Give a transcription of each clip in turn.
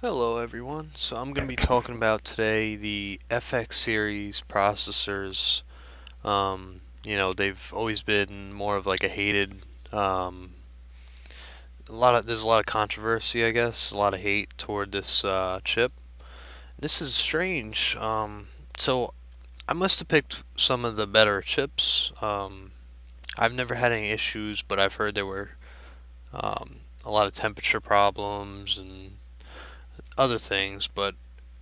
Hello everyone. So I'm going to be talking about today the FX series processors. They've always been more of like a hated there's a lot of controversy, I guess, a lot of hate toward this chip. This is strange. So I must have picked some of the better chips. I've never had any issues, but I've heard there were a lot of temperature problems and other things, but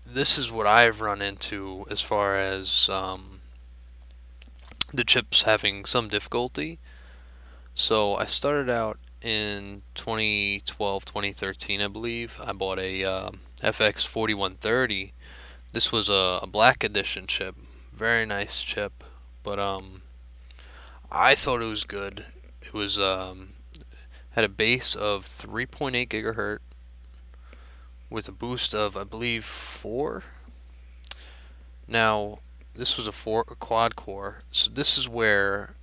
this is what I've run into as far as the chips having some difficulty. So I started out in 2012, 2013, I believe. I bought a FX 4130. This was a black edition chip, very nice chip, but I thought it was good. It was had a base of 3.8 gigahertz with a boost of, I believe, 4. Now, this was a quad core, so this is where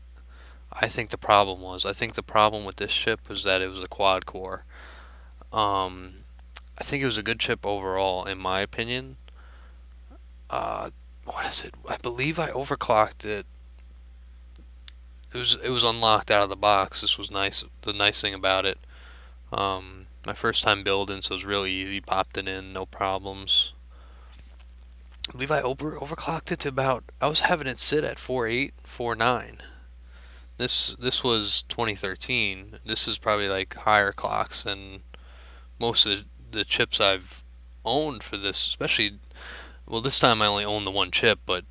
I think the problem was. I think the problem with this chip was that it was a quad core. Um, I think it was a good chip overall, in my opinion. What is it? I believe I overclocked it. It was unlocked out of the box. This was nice. The nice thing about it. My first time building, so it was really easy. Popped it in, no problems. I believe I overclocked it to about. I was having it sit at 4.8, 4.9. This was 2013. This is probably like higher clocks than most of the chips I've owned for this. Especially, well, this time I only own the one chip, but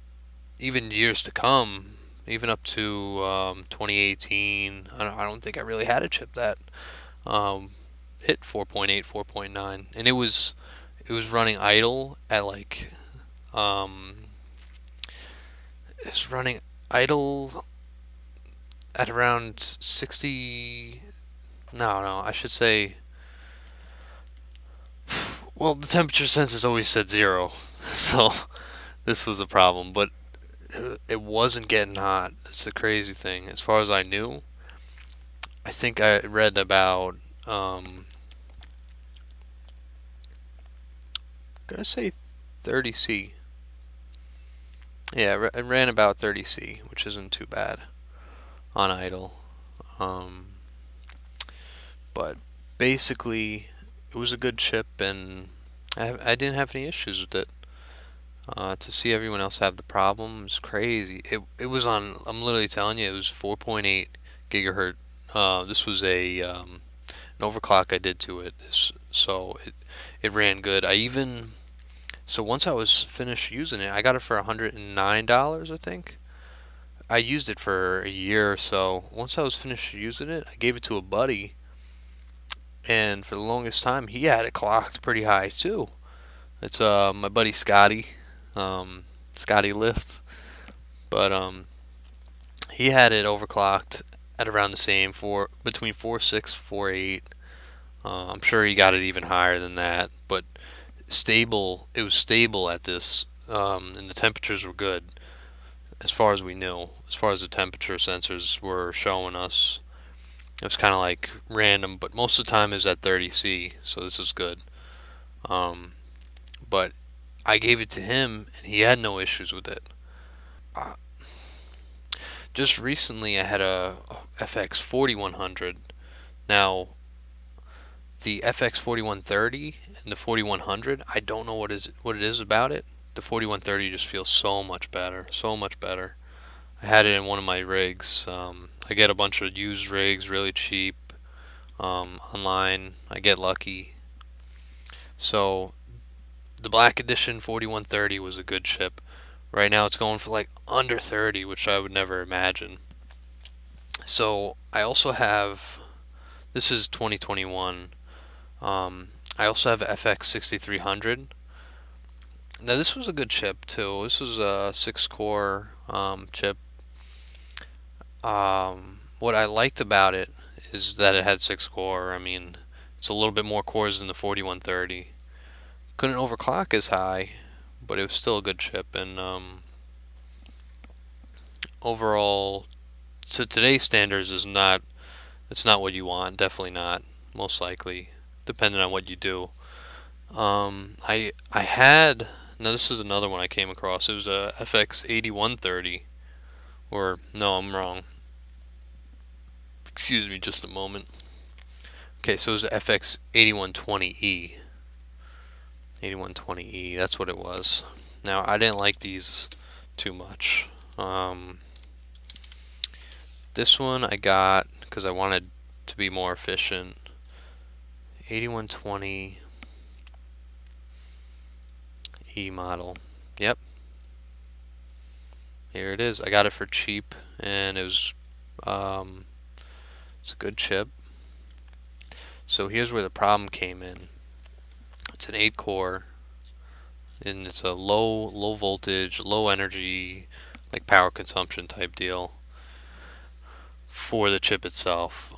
even years to come, even up to 2018, I don't think I really had a chip that hit 4.8, 4.9, and it was running idle at like um, it's running idle at around 60. No, I should say. Well, the temperature sensors always said 0, so this was a problem. But it wasn't getting hot. That's the crazy thing. As far as I knew, I think I read about. Gonna say 30C. Yeah, it ran about 30C, which isn't too bad on idle. Um, but basically, it was a good chip, and I didn't have any issues with it. To see everyone else have the problem is crazy. It was on. I'm literally telling you, it was 4.8 gigahertz. This was an overclock I did to it. So it ran good. So once I was finished using it, I got it for $109, I think. I used it for a year or so. Once I was finished using it, I gave it to a buddy, and for the longest time, he had it clocked pretty high too. It's my buddy Scotty, Scotty Lift, but he had it overclocked at around the same between 4.6, 4.8. I'm sure he got it even higher than that, but stable. It was stable at this, and the temperatures were good as far as we knew. As far as the temperature sensors were showing us, it was kind of like random, but most of the time it was at 30C, so this is good. Um, but I gave it to him, and he had no issues with it. Uh, just recently, I had a FX 4100. Now, the FX 4130 and the 4100, I don't know what it is about it. The 4130 just feels so much better, so much better. I had it in one of my rigs. I get a bunch of used rigs really cheap online. I get lucky. So the Black Edition 4130 was a good chip. Right now it's going for like under 30, which I would never imagine. So I also have, this is 2021. I also have FX 6300. Now this was a good chip too. This was a 6-core chip. What I liked about it is that it had 6-core. I mean, it's a little bit more cores than the 4130. Couldn't overclock as high, but it was still a good chip. And overall, to today's standards, it's not what you want. Definitely not. Most likely, depending on what you do. I had, no, this is another one I came across. It was a FX 8130, or no, I'm wrong. Excuse me, just a moment. Okay, so it was a FX 8120E. 8120E, that's what it was. Now, I didn't like these too much. This one I got because I wanted to be more efficient. 8120E model. Yep. Here it is. I got it for cheap, and it's a good chip. So here's where the problem came in. It's an 8 core, and it's a low voltage, low energy, like power consumption type deal for the chip itself.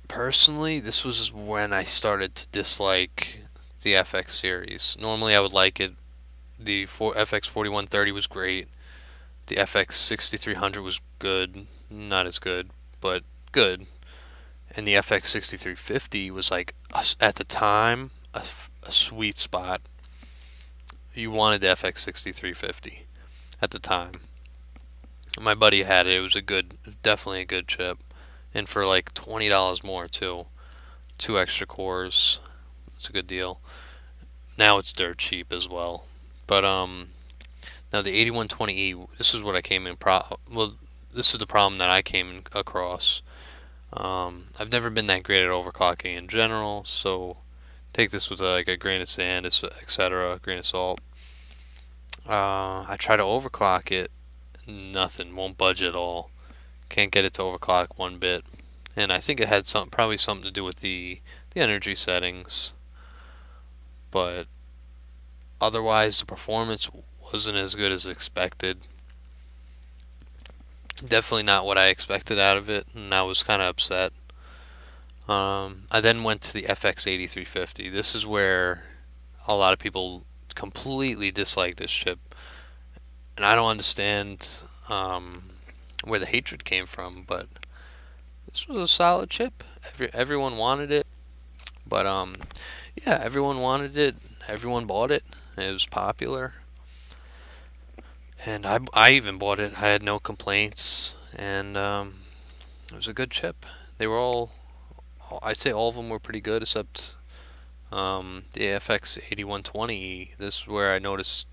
Personally, this was when I started to dislike the FX series. Normally I would like it. The FX 4130 was great. The FX 6300 was good, not as good, but good. And the FX 6350 was like, at the time, a sweet spot. You wanted the FX 6350 at the time. My buddy had it. It was definitely a good chip, and for like $20 more too. 2 extra cores. It's a good deal. Now it's dirt cheap as well. But now the 8120E. This is what I came in. Well, this is the problem that I came across. I've never been that great at overclocking in general, so take this with like a grain of sand, etc., grain of salt. I try to overclock it, nothing, won't budge at all. Can't get it to overclock one bit, and I think it had probably something to do with the energy settings, but otherwise the performance wasn't as good as expected. Definitely not what I expected out of it, and I was kind of upset. I then went to the FX 8350. This is where a lot of people completely dislike this chip, and I don't understand where the hatred came from, but this was a solid chip. Everyone wanted it, but yeah, everyone wanted it. Everyone bought it. It was popular, and I even bought it. I had no complaints, and it was a good chip. They were all, I'd say all of them were pretty good, except the FX 8120E. This is where I noticed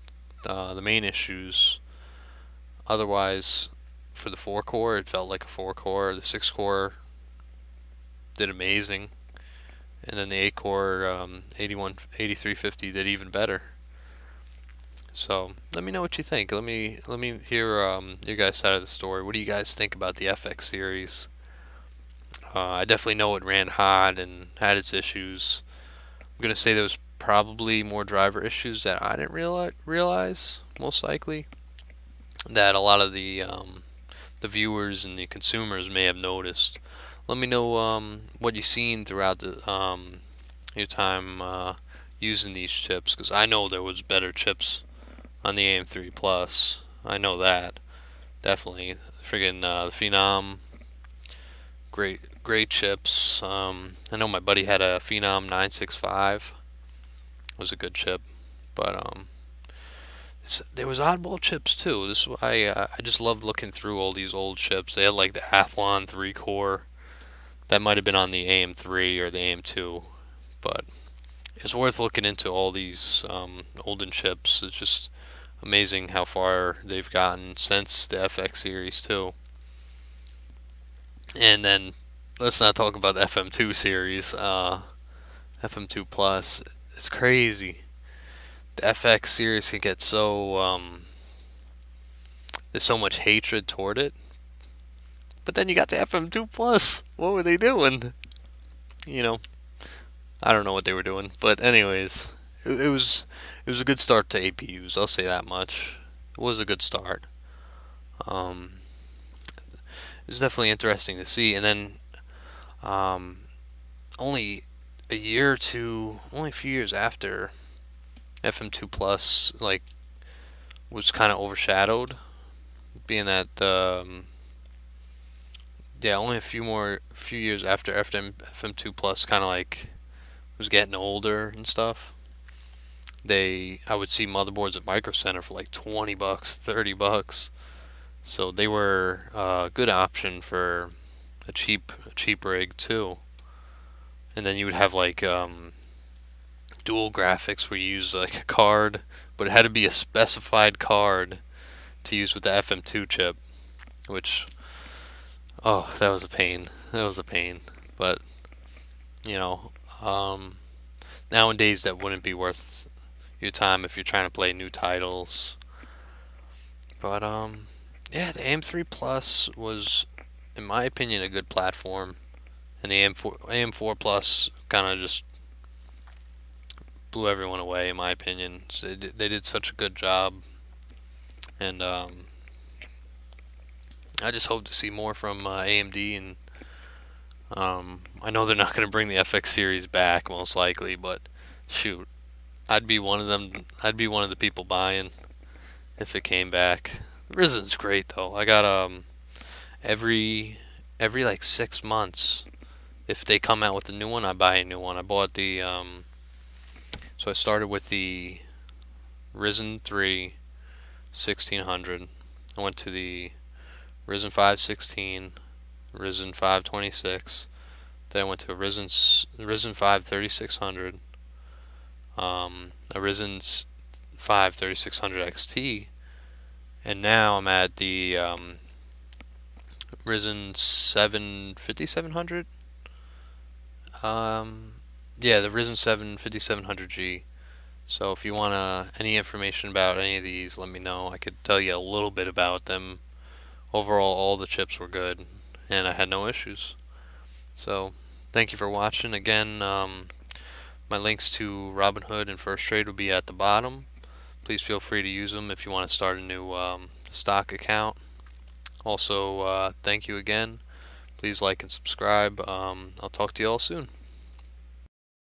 the main issues. Otherwise, for the 4 core, it felt like a 4 core. The 6 core did amazing, and then the 8 core 8350 did even better. So let me know what you think. Let me hear your guys' side of the story. What do you guys think about the FX series? I definitely know it ran hot and had its issues. I'm gonna say there was probably more driver issues that I didn't realize, most likely, that a lot of the viewers and the consumers may have noticed. Let me know what you've seen throughout your time using these chips, because I know there was better chips on the AM3 Plus. I know that, definitely. Friggin' the Phenom, great chips. I know my buddy had a Phenom 965. It was a good chip, but there was oddball chips too. This is why I just loved looking through all these old chips. They had like the Athlon 3 core. That might have been on the AM3 or the AM2, but it's worth looking into all these olden chips. It's just amazing how far they've gotten since the FX series too. And then let's not talk about the FM2 series, FM2 Plus. It's crazy. The FX series can get so there's so much hatred toward it. But then you got the FM2 Plus. What were they doing? You know, I don't know what they were doing. But anyways, it was a good start to APUs. I'll say that much. It was a good start. It's definitely interesting to see. And then only a year or two, only a few years after FM2 Plus, like, was kind of overshadowed, being that yeah, only a few years after FM2 Plus kind of like was getting older and stuff, I would see motherboards at Micro Center for like 20 bucks, 30 bucks. So they were a good option for a cheap rig too. And then you would have like dual graphics where you use like a card, but it had to be a specified card to use with the FM2 chip, which, oh, that was a pain. That was a pain. But you know, nowadays that wouldn't be worth your time if you're trying to play new titles. But yeah, the AM3 Plus was, in my opinion, a good platform, and the AM4 Plus kind of just blew everyone away, in my opinion. So they did such a good job, and I just hope to see more from AMD. And I know they're not going to bring the FX series back, most likely, but shoot, I'd be one of them. I'd be one of the people buying if it came back. Risen's great though. I got every like 6 months, if they come out with a new one, I buy a new one. I bought the so I started with the Ryzen 3 1600. I went to the Ryzen 5 16, Ryzen 5 26. Then I went to a Ryzen 5 3600, a Ryzen 5 3600 XT, and now I'm at the Ryzen 7 5700. Yeah, the Ryzen 7 5700G. So if you want any information about any of these, let me know. I could tell you a little bit about them. Overall, all the chips were good, and I had no issues. So thank you for watching. Again, my links to Robinhood and Firstrade will be at the bottom. Please feel free to use them if you want to start a new stock account. Also, thank you again. Please like and subscribe. I'll talk to you all soon.